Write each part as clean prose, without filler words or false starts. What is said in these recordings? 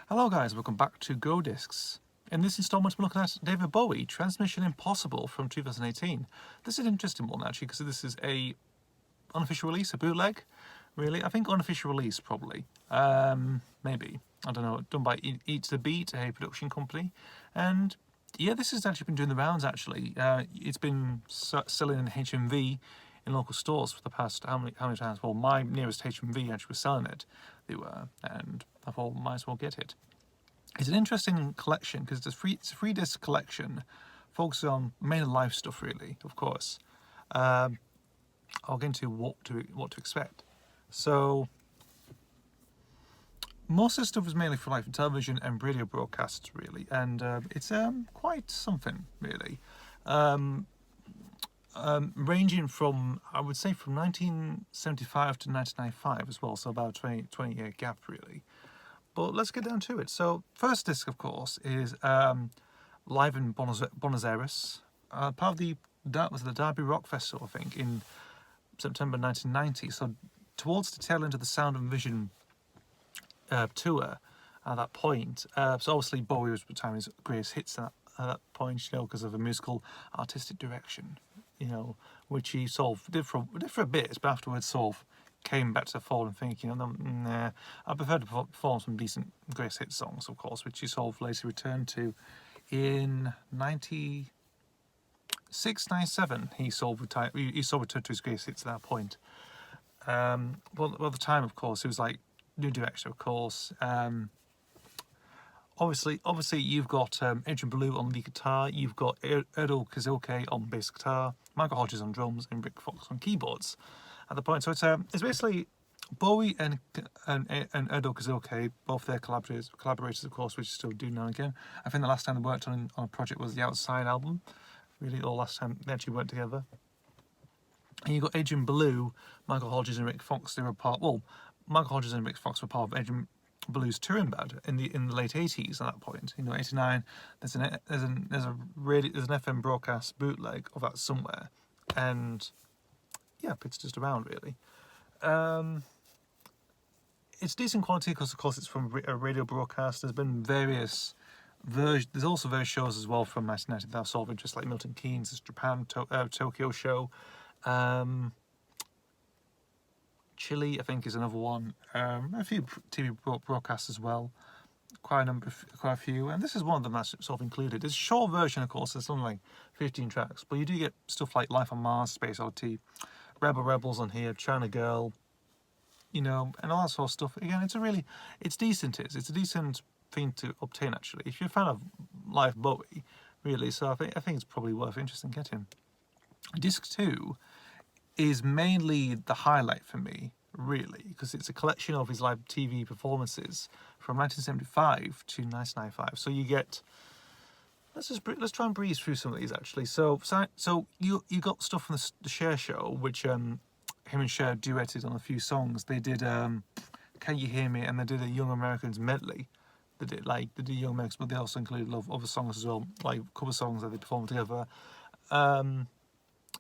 Hello guys, welcome back to Go Discs. In this installment we're looking at David Bowie, Transmission Impossible from 2018. This is an interesting one actually because this is a unofficial release, a bootleg, really. I think unofficial release probably, maybe, I don't know, done by Eat the Beat, a production company. And yeah, this has actually been doing the rounds actually. It's been selling in HMV in local stores for the past how many times? Well, my nearest HMV actually was selling it. They were, and I thought might as well get it. It's an interesting collection because it's a free disc collection, focusing on mainly live stuff really. Of course, I'll get into what to expect. So most of the stuff is mainly for like television and radio broadcasts really, and it's quite something really. Ranging from, I would say, from 1975 to 1995 as well, so about a 20 year gap really. But let's get down to it. So first disc, of course, is live in Buenos Aires, part of the Derby Rock Festival, I think, in September 1990. So towards the tail end of the Sound and Vision tour at that point. So obviously Bowie was time his greatest hits at that point, you know, because of a musical artistic direction, you know, which he sort of did for a bit, but afterwards sort of came back to the fold and thinking, you know, nah, I prefer to perform some decent greatest hit songs, of course, which he sort of later returned to in 96, 97. He sort of retired. He sort of returned to his greatest hits at that point. Well, at the time, of course, it was like new direction, of course. Obviously, you've got Adrian Belew on lead guitar, you've got Erdo Kazuke on bass guitar, Michael Hodges on drums, and Rick Fox on keyboards. At the point, so it's basically Bowie and Erdo Kazuke, both their collaborators, of course, which still do now and again. I think the last time they worked on a project was the Outside album, really, or last time they actually worked together. And you got Adrian Belew, Michael Hodges, and Rick Fox. They were part. Well, Michael Hodges and Rick Fox were part of Adrian Belew's touring band in the late 80s. At that point, you know, 89. There's an FM broadcast bootleg of that somewhere, and yeah, it's just around really. It's decent quality because, of course, it's from a radio broadcast. There's been various versions. There's also various shows as well from 1990 that are sort of interest, like Milton Keynes' Japan Tokyo show. Chile, I think, is another one. A few TV broadcasts as well. Quite a few, and this is one of them that's sort of included. It's a short version, of course. It's only like 15 tracks, but you do get stuff like Life on Mars, Space Oddity, Rebels on here, China Girl, you know, and all that sort of stuff. Again, it's decent. It's a decent thing to obtain actually. If you're a fan of live Bowie, really, so I think it's probably worth interest in getting. Disc 2 is mainly the highlight for me, really, because it's a collection of his live TV performances from 1975 to 1995. So you get, let's try and breeze through some of these actually. So you got stuff from the Cher show, which him and Cher duetted on a few songs. They did Can You Hear Me, and they did a Young Americans medley. They did Young Americans, but they also included a lot of other songs as well, like cover songs that they performed together.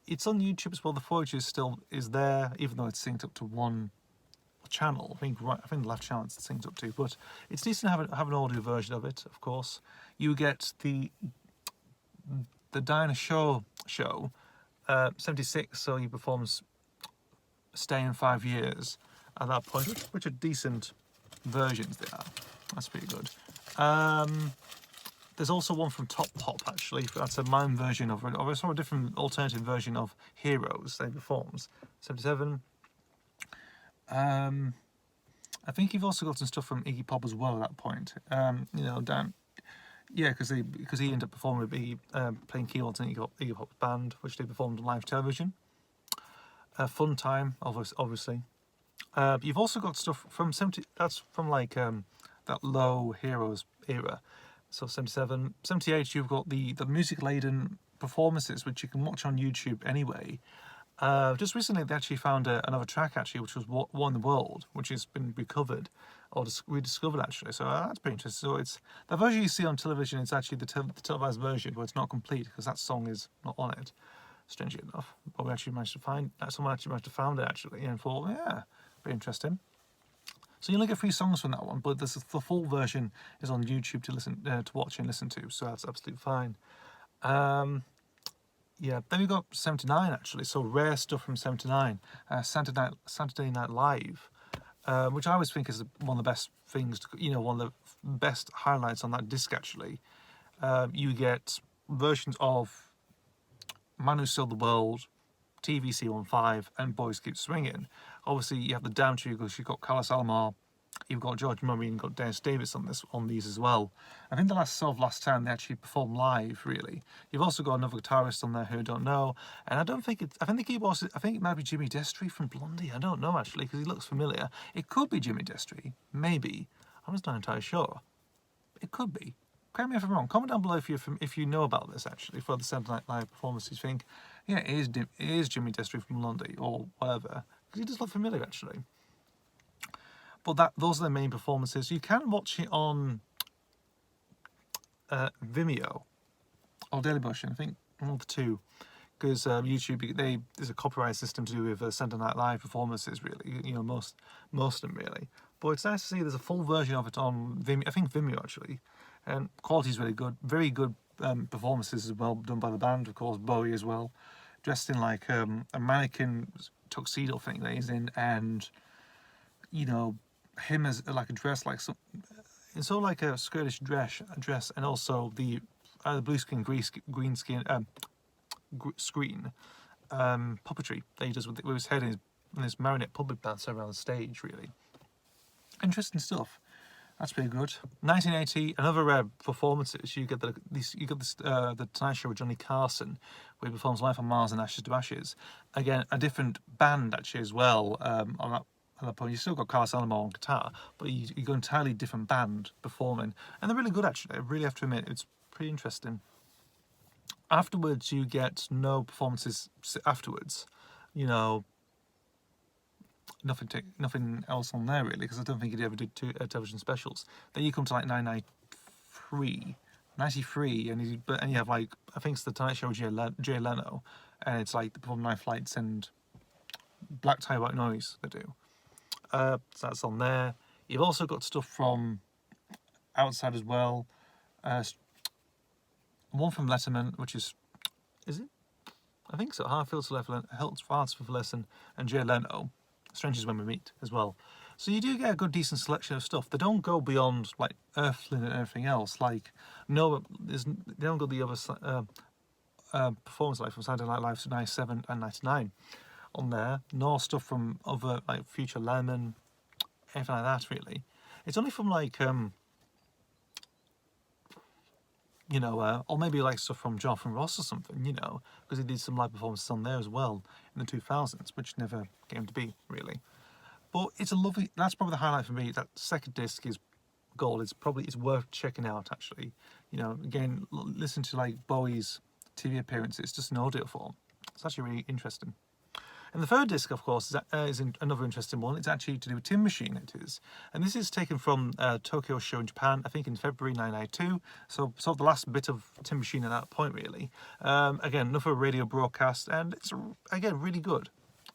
It's on YouTube as well. The footage is there, even though it's synced up to one channel. I think the left channel it's synced up to, but it's decent to have an audio version of it. Of course, you get the Dinah Show 76. So he performs "Stay in 5 Years" at that point, which are decent versions. They are. That's pretty good. There's also one from Top Pop, actually. That's a mime version of a sort of different alternative version of Heroes they performs. 77. I think you've also got some stuff from Iggy Pop as well at that point. You know, because he ended up performing with Iggy, playing keyboards in Iggy Pop's band, which they performed on live television. Funtime, obviously. You've also got stuff from 70. That's from like that low Heroes era. So 77, 78, you've got the music-laden performances, which you can watch on YouTube anyway. Just recently, they actually found another track, actually, which was War in the World, which has been recovered, or rediscovered, actually. So that's pretty interesting. So it's the version you see on television is actually the televised version, but it's not complete, because that song is not on it, strangely enough. But someone actually managed to find it, actually, and thought, yeah, pretty interesting. So you only get 3 songs from that one, but the full version is on YouTube to watch and listen to, so that's absolutely fine. Yeah, then we got 79 actually, so rare stuff from 79. Saturday Night Live, which I always think is one of the best things, one of the best highlights on that disc actually. You get versions of Man Who Sold the World, TVC15, and Boys Keep Swinging. Obviously, you have the down because you've got Carlos Alomar, you've got George Murray, and you've got Dennis Davis on these as well. I think the last time they actually performed live, really. You've also got another guitarist on there who I don't know, and I think the keyboardist, I think it might be Jimmy Destry from Blondie. I don't know actually because he looks familiar. It could be Jimmy Destry, maybe. I'm just not entirely sure. It could be. Correct me if I'm wrong. Comment down below if you know about this actually for the Saturday Night Live performance. You think, yeah, it is Jimmy Destry from Blondie or whatever, because he does look familiar actually. But those are the main performances. You can watch it on Vimeo or Daily Motion. I think one of the two, because YouTube there's a copyright system to do with Saturday Night Live performances. Really, most of them really. But it's nice to see there's a full version of it on Vimeo. I think Vimeo actually, and quality's really good. Very good performances as well, done by the band, of course, Bowie as well, dressed in like a mannequin tuxedo thing that he's in, and him as like a dress, like it's all like a skirtish dress, and also the blue screen, green screen, screen puppetry that he does with his head and his marionette puppet dance around the stage. Really interesting stuff. That's pretty good. 1980, another rare performances. You get the Tonight Show with Johnny Carson, where he performs Life on Mars and Ashes to Ashes. Again, a different band actually as well. At that point, you still got Carlos Alomar on guitar, but you got an entirely different band performing, and they're really good actually. I really have to admit, it's pretty interesting. Afterwards, you get no performances afterwards. Nothing else on there really, because I don't think he ever did television specials. Then you come to like 93, and you have like, I think it's the Tonight Show with Jay Leno, and it's like the Nite Flights and Black Tie White Noise they do. So that's on there. You've also got stuff from outside as well. One from Letterman, which is it? I think so. Hartfield to Lesson, and Jay Leno. Strangers When We Meet as well. So you do get a good decent selection of stuff. They don't go beyond like Earthling and everything else. Like they don't go the other performance like from Saturday Night Live to 97 and 99 on there. Nor stuff from other like Future Lemon, anything like that really. It's only from like or maybe like stuff from Jonathan Ross or something, because he did some live performances on there as well in the 2000s, which never came to be really. But it's a lovely. That's probably the highlight for me. That second disc is gold. It's worth checking out actually. Again, listen to like Bowie's TV appearances, just an audio form. It's actually really interesting. And the third disc, of course, is another interesting one. It's actually to do with Tin Machine, it is. And this is taken from Tokyo show in Japan, I think in February 1992. So sort of the last bit of Tin Machine at that point, really. Again, another radio broadcast, and it's, again, really good.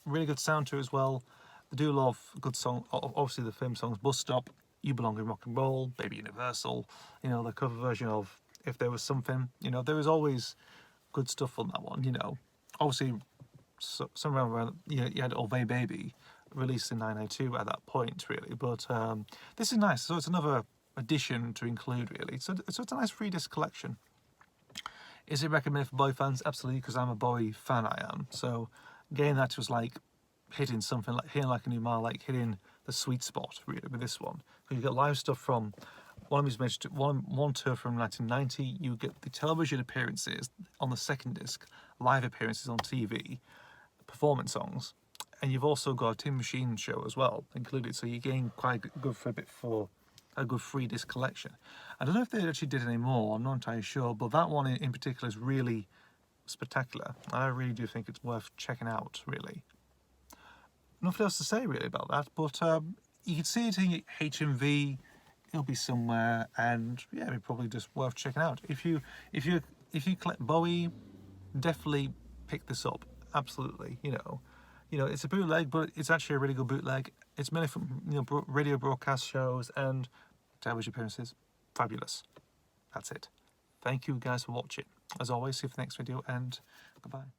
Really good sound to it as well. They do a lot of good songs, obviously the famous songs, Bus Stop, You Belong in Rock and Roll, Baby Universal, the cover version of If There Was Something. There was always good stuff on that one, Obviously, so somewhere around, you had Ovey Baby released in 1992 at that point, really. But this is nice. So it's another addition to include, really. So it's a nice 3-disc collection. Is it recommended for Bowie fans? Absolutely, because I'm a Bowie fan. I am. So again, that was like hitting something, like hitting like a new mile, like hitting the sweet spot, really, with this one. So you get live stuff from one tour from 1990. You get the television appearances on the second disc, live appearances on TV, performance songs, and you've also got a Tin Machine show as well included, so you're getting quite good for a good 3-disc collection. I don't know if they actually did any more, I'm not entirely sure, but that one in particular is really spectacular. I really do think it's worth checking out, really. Nothing else to say really about that, but you can see it in HMV, it'll be somewhere, and yeah, it's probably just worth checking out. If you collect Bowie, definitely pick this up. Absolutely, You know, it's a bootleg, but it's actually a really good bootleg. It's mainly from, you know, radio broadcast shows and television appearances. Fabulous. That's it. Thank you guys for watching. As always, see you for the next video, and goodbye.